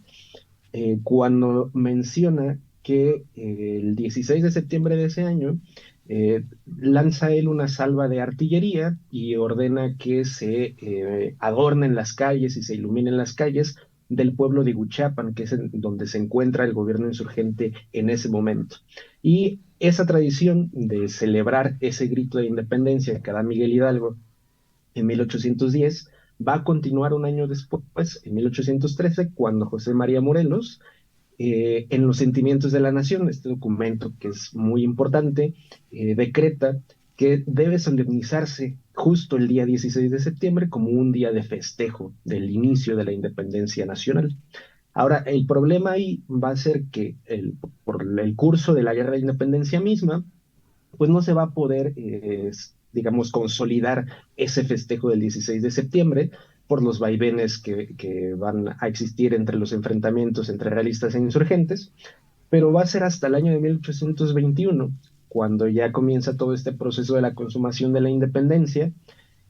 cuando menciona que el 16 de septiembre de ese año lanza él una salva de artillería y ordena que se adornen las calles y se iluminen las calles del pueblo de Iguchapan, que es donde se encuentra el gobierno insurgente en ese momento. Y esa tradición de celebrar ese grito de independencia que da Miguel Hidalgo en 1810 va a continuar un año después, en 1813, cuando José María Morelos, en Los Sentimientos de la Nación, este documento que es muy importante, decreta que debe solemnizarse justo el día 16 de septiembre como un día de festejo del inicio de la independencia nacional. Ahora, el problema ahí va a ser que por el curso de la guerra de independencia misma, pues no se va a poder, digamos, consolidar ese festejo del 16 de septiembre por los vaivenes que van a existir entre los enfrentamientos entre realistas e insurgentes, pero va a ser hasta el año de 1821, cuando ya comienza todo este proceso de la consumación de la independencia,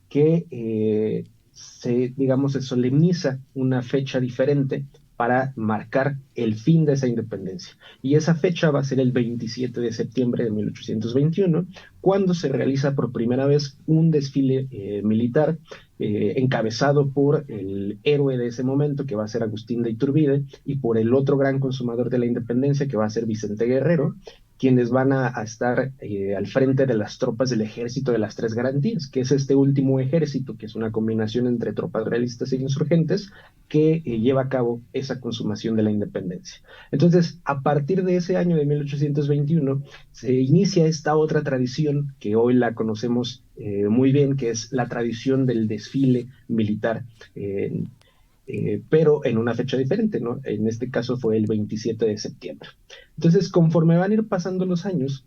que se solemniza una fecha diferente para marcar el fin de esa independencia. Y esa fecha va a ser el 27 de septiembre de 1821, cuando se realiza por primera vez un desfile militar encabezado por el héroe de ese momento, que va a ser Agustín de Iturbide, y por el otro gran consumador de la independencia, que va a ser Vicente Guerrero, quienes van a estar al frente de las tropas del Ejército de las Tres Garantías, que es este último ejército, que es una combinación entre tropas realistas e insurgentes, que lleva a cabo esa consumación de la independencia. Entonces, a partir de ese año de 1821, se inicia esta otra tradición que hoy la conocemos muy bien, que es la tradición del desfile militar, pero en una fecha diferente, ¿no? En este caso fue el 27 de septiembre. Entonces, conforme van a ir pasando los años,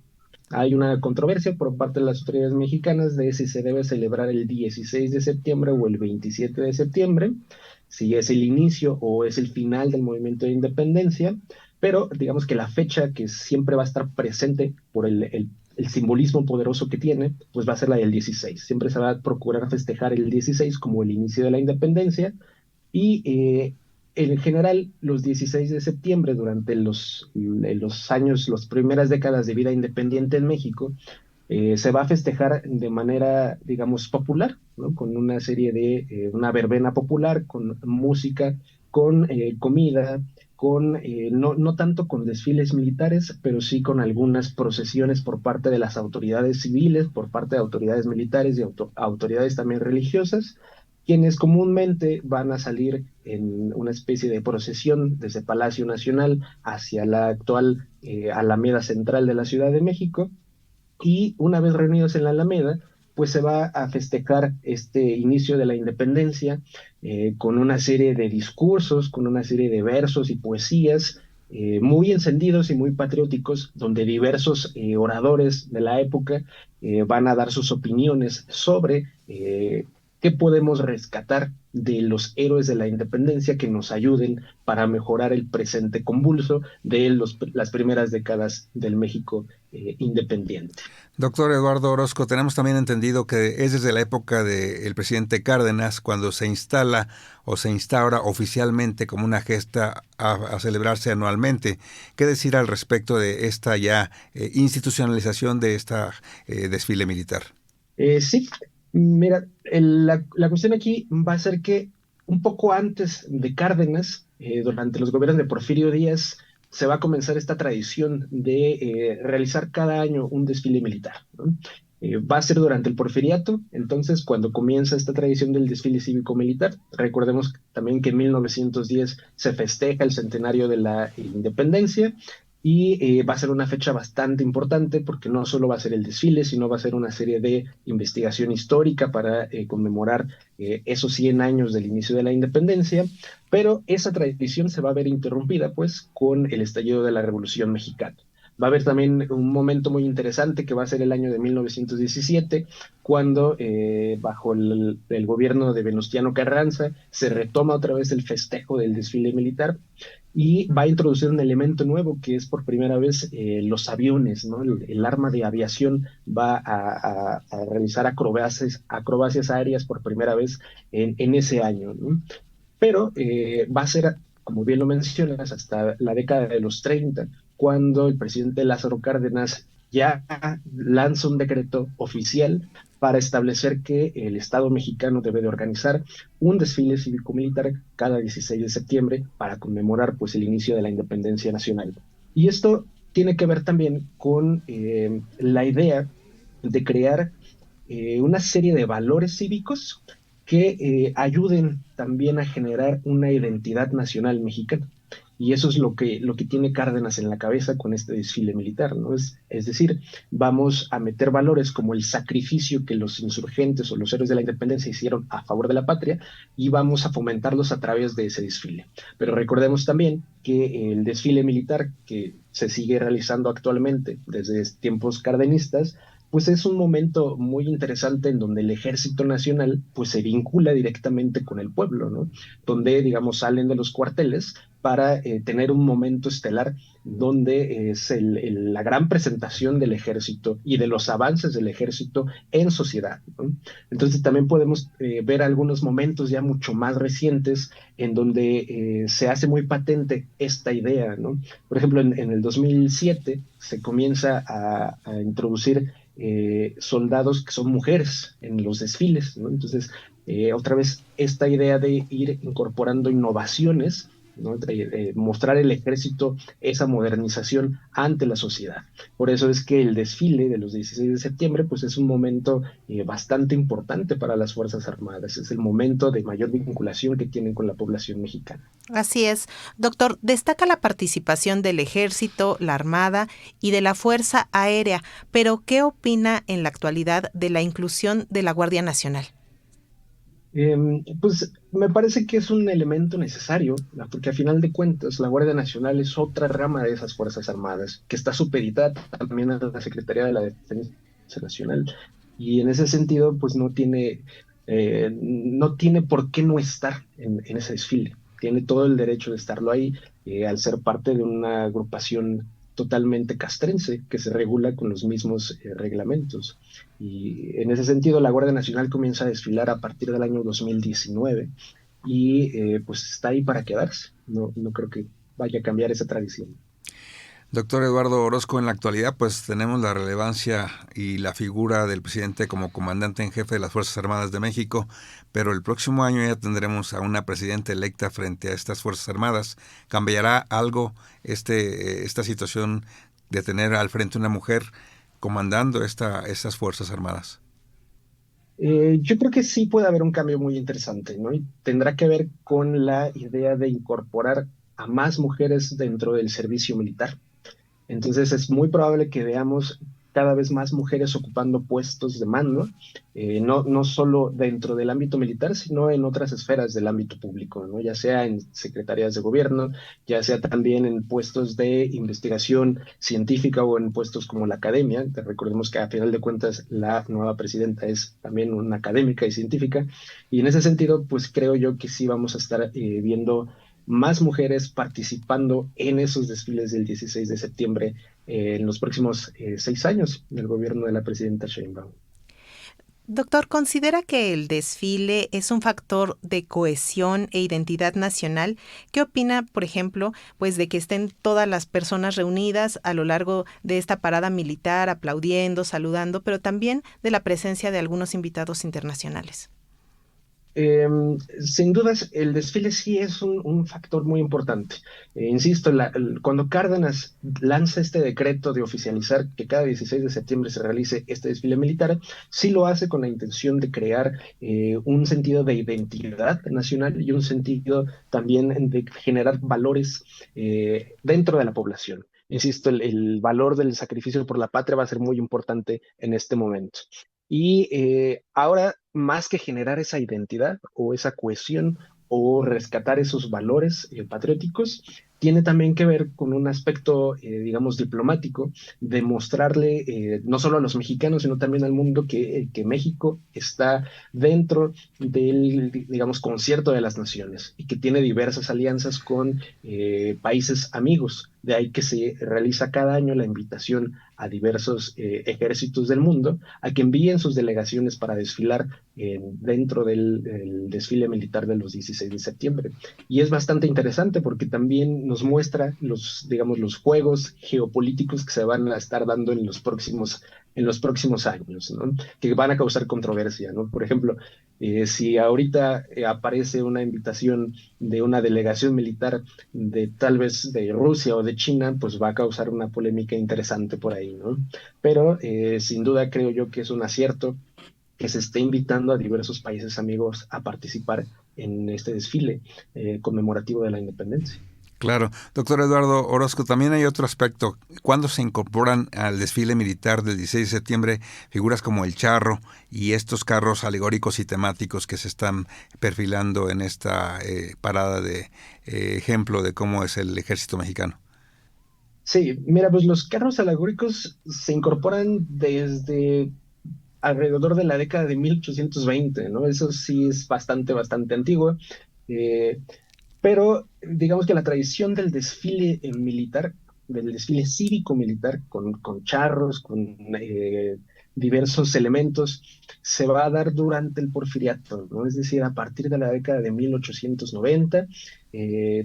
hay una controversia por parte de las autoridades mexicanas de si se debe celebrar el 16 de septiembre o el 27 de septiembre, si es el inicio o es el final del movimiento de independencia, pero digamos que la fecha que siempre va a estar presente por el simbolismo poderoso que tiene, pues va a ser la del 16. Siempre se va a procurar festejar el 16 como el inicio de la independencia, y en general los 16 de septiembre, durante los años, las primeras décadas de vida independiente en México, se va a festejar de manera, digamos, popular, ¿no? Con una serie de, una verbena popular, con música, con comida, con no tanto con desfiles militares, pero sí con algunas procesiones por parte de las autoridades civiles, por parte de autoridades militares y autoridades también religiosas, quienes comúnmente van a salir en una especie de procesión desde Palacio Nacional hacia la actual Alameda Central de la Ciudad de México, y una vez reunidos en la Alameda, pues se va a festejar este inicio de la independencia con una serie de discursos, con una serie de versos y poesías muy encendidos y muy patrióticos, donde diversos oradores de la época van a dar sus opiniones sobre qué podemos rescatar de los héroes de la independencia que nos ayuden para mejorar el presente convulso de las primeras décadas del México independiente. Doctor Eduardo Orozco, tenemos también entendido que es desde la época del presidente Cárdenas cuando se instala o se instaura oficialmente como una gesta a celebrarse anualmente. ¿Qué decir al respecto de esta ya institucionalización de esta desfile militar? Sí. Mira, la cuestión aquí va a ser que un poco antes de Cárdenas, durante los gobiernos de Porfirio Díaz, se va a comenzar esta tradición de realizar cada año un desfile militar, ¿no? Va a ser durante el Porfiriato, entonces cuando comienza esta tradición del desfile cívico-militar. Recordemos también que en 1910 se festeja el centenario de la independencia, y va a ser una fecha bastante importante porque no solo va a ser el desfile, sino va a ser una serie de investigación histórica para conmemorar esos 100 años del inicio de la independencia, pero esa tradición se va a ver interrumpida pues con el estallido de la Revolución Mexicana. Va a haber también un momento muy interesante que va a ser el año de 1917, cuando bajo el gobierno de Venustiano Carranza se retoma otra vez el festejo del desfile militar, y va a introducir un elemento nuevo que es por primera vez los aviones, ¿no? El arma de aviación va a realizar acrobacias aéreas por primera vez en ese año, ¿no? Pero va a ser, como bien lo mencionas, hasta la década de los 30, cuando el presidente Lázaro Cárdenas ya lanza un decreto oficial para establecer que el Estado mexicano debe de organizar un desfile cívico-militar cada 16 de septiembre para conmemorar pues el inicio de la independencia nacional. Y esto tiene que ver también con la idea de crear una serie de valores cívicos que ayuden también a generar una identidad nacional mexicana. Y eso es lo que tiene Cárdenas en la cabeza con este desfile militar, ¿no? Es decir, vamos a meter valores como el sacrificio que los insurgentes o los héroes de la independencia hicieron a favor de la patria, y vamos a fomentarlos a través de ese desfile. Pero recordemos también que el desfile militar que se sigue realizando actualmente desde tiempos cardenistas, pues es un momento muy interesante en donde el Ejército Nacional pues se vincula directamente con el pueblo, ¿no? Donde, digamos, salen de los cuarteles para tener un momento estelar donde es la gran presentación del ejército y de los avances del ejército en sociedad, ¿no? Entonces también podemos ver algunos momentos ya mucho más recientes en donde se hace muy patente esta idea, ¿no? Por ejemplo, en el 2007 se comienza a introducir soldados que son mujeres en los desfiles, ¿no? Entonces, otra vez, esta idea de ir incorporando innovaciones, ¿no? Mostrar el ejército esa modernización ante la sociedad. Por eso es que el desfile de los 16 de septiembre pues es un momento bastante importante para las Fuerzas Armadas, es el momento de mayor vinculación que tienen con la población mexicana. Así es. Doctor, destaca la participación del Ejército, la Armada y de la Fuerza Aérea, pero ¿qué opina en la actualidad de la inclusión de la Guardia Nacional? Pues me parece que es un elemento necesario, ¿no? Porque a final de cuentas la Guardia Nacional es otra rama de esas Fuerzas Armadas, que está supeditada también a la Secretaría de la Defensa Nacional, y en ese sentido pues no tiene por qué no estar en ese desfile, tiene todo el derecho de estarlo ahí, al ser parte de una agrupación totalmente castrense, que se regula con los mismos reglamentos. Y en ese sentido, la Guardia Nacional comienza a desfilar a partir del año 2019 y pues está ahí para quedarse. No creo que vaya a cambiar esa tradición. Doctor Eduardo Orozco, en la actualidad pues tenemos la relevancia y la figura del presidente como comandante en jefe de las Fuerzas Armadas de México, pero el próximo año ya tendremos a una presidenta electa frente a estas Fuerzas Armadas. ¿Cambiará algo esta situación de tener al frente una mujer comandando estas Fuerzas Armadas? Yo creo que sí puede haber un cambio muy interesante, ¿no? Y tendrá que ver con la idea de incorporar a más mujeres dentro del servicio militar. Entonces es muy probable que veamos cada vez más mujeres ocupando puestos de mando, no solo dentro del ámbito militar, sino en otras esferas del ámbito público, ¿no? Ya sea en secretarías de gobierno, ya sea también en puestos de investigación científica o en puestos como la academia. Recordemos que a final de cuentas la nueva presidenta es también una académica y científica, y en ese sentido pues creo yo que sí vamos a estar viendo más mujeres participando en esos desfiles del 16 de septiembre en los próximos 6 años del gobierno de la presidenta Sheinbaum. Doctor, ¿considera que el desfile es un factor de cohesión e identidad nacional? ¿Qué opina, por ejemplo, pues de que estén todas las personas reunidas a lo largo de esta parada militar, aplaudiendo, saludando, pero también de la presencia de algunos invitados internacionales? Sin dudas, el desfile sí es un factor muy importante. Insisto, cuando Cárdenas lanza este decreto de oficializar que cada 16 de septiembre se realice este desfile militar, sí lo hace con la intención de crear un sentido de identidad nacional y un sentido también de generar valores dentro de la población. Insisto, el valor del sacrificio por la patria va a ser muy importante en este momento. Y ahora, más que generar esa identidad o esa cohesión o rescatar esos valores patrióticos, tiene también que ver con un aspecto, digamos, diplomático, de mostrarle no solo a los mexicanos, sino también al mundo que México está dentro del, digamos, concierto de las naciones y que tiene diversas alianzas con países amigos. De ahí que se realiza cada año la invitación a diversos ejércitos del mundo a que envíen sus delegaciones para desfilar dentro del desfile militar de los 16 de septiembre. Y es bastante interesante porque también nos muestra los juegos geopolíticos que se van a estar dando en los próximos años, ¿no? Que van a causar controversia, ¿no? Por ejemplo, si ahorita aparece una invitación de una delegación militar de tal vez de Rusia o de China, pues va a causar una polémica interesante por ahí, ¿no? Pero sin duda creo yo que es un acierto que se esté invitando a diversos países amigos a participar en este desfile conmemorativo de la independencia. Claro. Doctor Eduardo Orozco, también hay otro aspecto. ¿Cuándo se incorporan al desfile militar del 16 de septiembre figuras como el charro y estos carros alegóricos y temáticos que se están perfilando en esta parada de ejemplo de cómo es el ejército mexicano? Sí, mira, pues los carros alegóricos se incorporan desde alrededor de la década de 1820, ¿no? Eso sí es bastante antiguo. Pero digamos que la tradición del desfile militar, del desfile cívico-militar, con charros, con diversos elementos, se va a dar durante el Porfiriato, ¿no? Es decir, a partir de la década de 1890,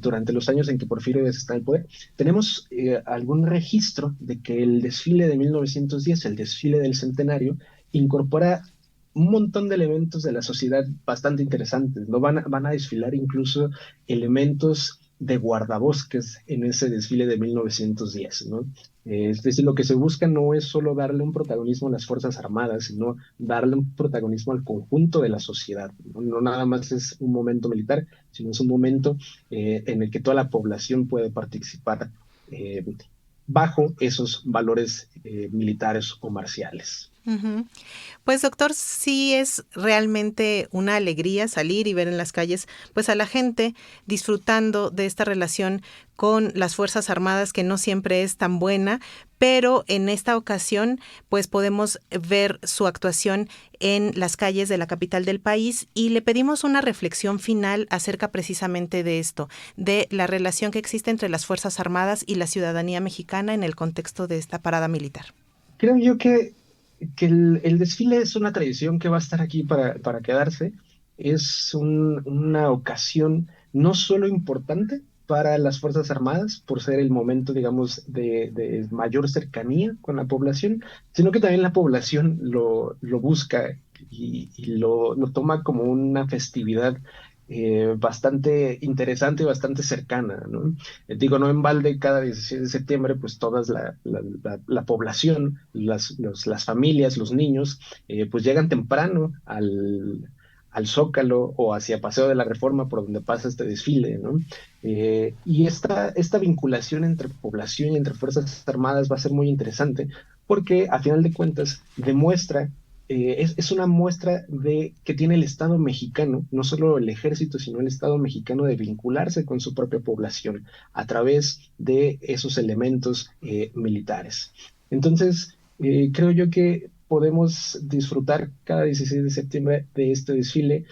durante los años en que Porfirio está en el poder. Tenemos algún registro de que el desfile de 1910, el desfile del centenario, incorpora un montón de elementos de la sociedad bastante interesantes, ¿no? Van a desfilar incluso elementos de guardabosques en ese desfile de 1910, ¿no? Es decir, lo que se busca no es solo darle un protagonismo a las Fuerzas Armadas, sino darle un protagonismo al conjunto de la sociedad, ¿no? No nada más es un momento militar, sino es un momento en el que toda la población puede participar bajo esos valores militares o marciales. Uh-huh. Pues doctor, sí es realmente una alegría salir y ver en las calles pues a la gente disfrutando de esta relación con las Fuerzas Armadas, que no siempre es tan buena, pero en esta ocasión pues podemos ver su actuación en las calles de la capital del país, y le pedimos una reflexión final acerca precisamente de esto, de la relación que existe entre las Fuerzas Armadas y la ciudadanía mexicana en el contexto de esta parada militar. Creo yo que el desfile es una tradición que va a estar aquí para quedarse. Es una ocasión no solo importante para las Fuerzas Armadas, por ser el momento, digamos, de mayor cercanía con la población, sino que también la población lo busca y lo toma como una festividad bastante interesante y bastante cercana, ¿no? Digo, no en balde, cada 16 de septiembre, pues toda la población, las familias, los niños, pues llegan temprano al Zócalo o hacia Paseo de la Reforma, por donde pasa este desfile, ¿no? Y esta vinculación entre población y entre Fuerzas Armadas va a ser muy interesante, porque a final de cuentas demuestra, es una muestra de que tiene el Estado mexicano, no solo el ejército, sino el Estado mexicano, de vincularse con su propia población a través de esos elementos militares. Entonces, creo yo que podemos disfrutar cada 16 de septiembre de este desfile,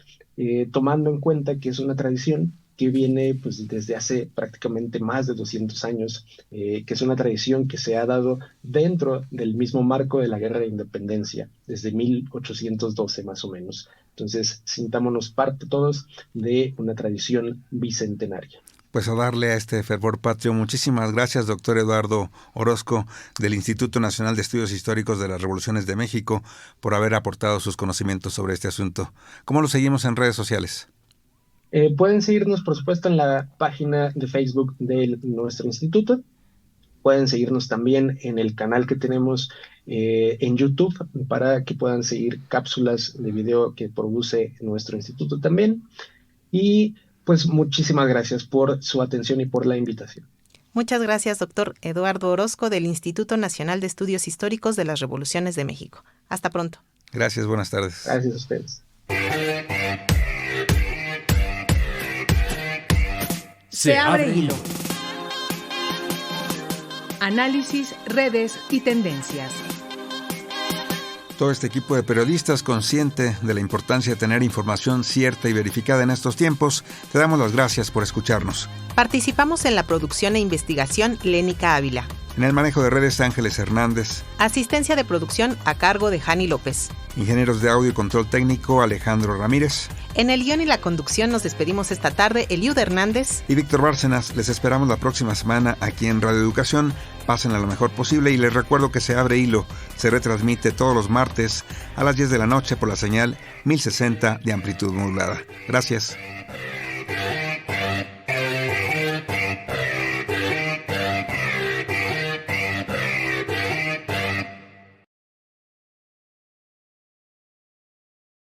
tomando en cuenta que es una tradición que viene pues desde hace prácticamente más de 200 años, que es una tradición que se ha dado dentro del mismo marco de la Guerra de Independencia, desde 1812 más o menos. Entonces, sintámonos parte todos de una tradición bicentenaria. Pues a darle a este fervor patrio. Muchísimas gracias, doctor Eduardo Orozco, del Instituto Nacional de Estudios Históricos de las Revoluciones de México, por haber aportado sus conocimientos sobre este asunto. ¿Cómo lo seguimos en redes sociales? Pueden seguirnos, por supuesto, en la página de Facebook de nuestro instituto. Pueden seguirnos también en el canal que tenemos en YouTube, para que puedan seguir cápsulas de video que produce nuestro instituto también. Y pues muchísimas gracias por su atención y por la invitación. Muchas gracias, doctor Eduardo Orozco, del Instituto Nacional de Estudios Históricos de las Revoluciones de México. Hasta pronto. Gracias, buenas tardes. Gracias a ustedes. Se abre hilo. Análisis, redes y tendencias. Todo este equipo de periodistas, consciente de la importancia de tener información cierta y verificada en estos tiempos, te damos las gracias por escucharnos. Participamos en la producción e investigación Lénica Ávila. En el manejo de redes, Ángeles Hernández. Asistencia de producción a cargo de Jani López. Ingenieros de audio y control técnico, Alejandro Ramírez. En el guión y la conducción nos despedimos esta tarde, Eliud Hernández y Víctor Bárcenas. Les esperamos la próxima semana aquí en Radio Educación. Pásenla lo mejor posible y les recuerdo que Se Abre Hilo se retransmite todos los martes a las 10 de la noche por la señal 1060 de amplitud modulada. Gracias.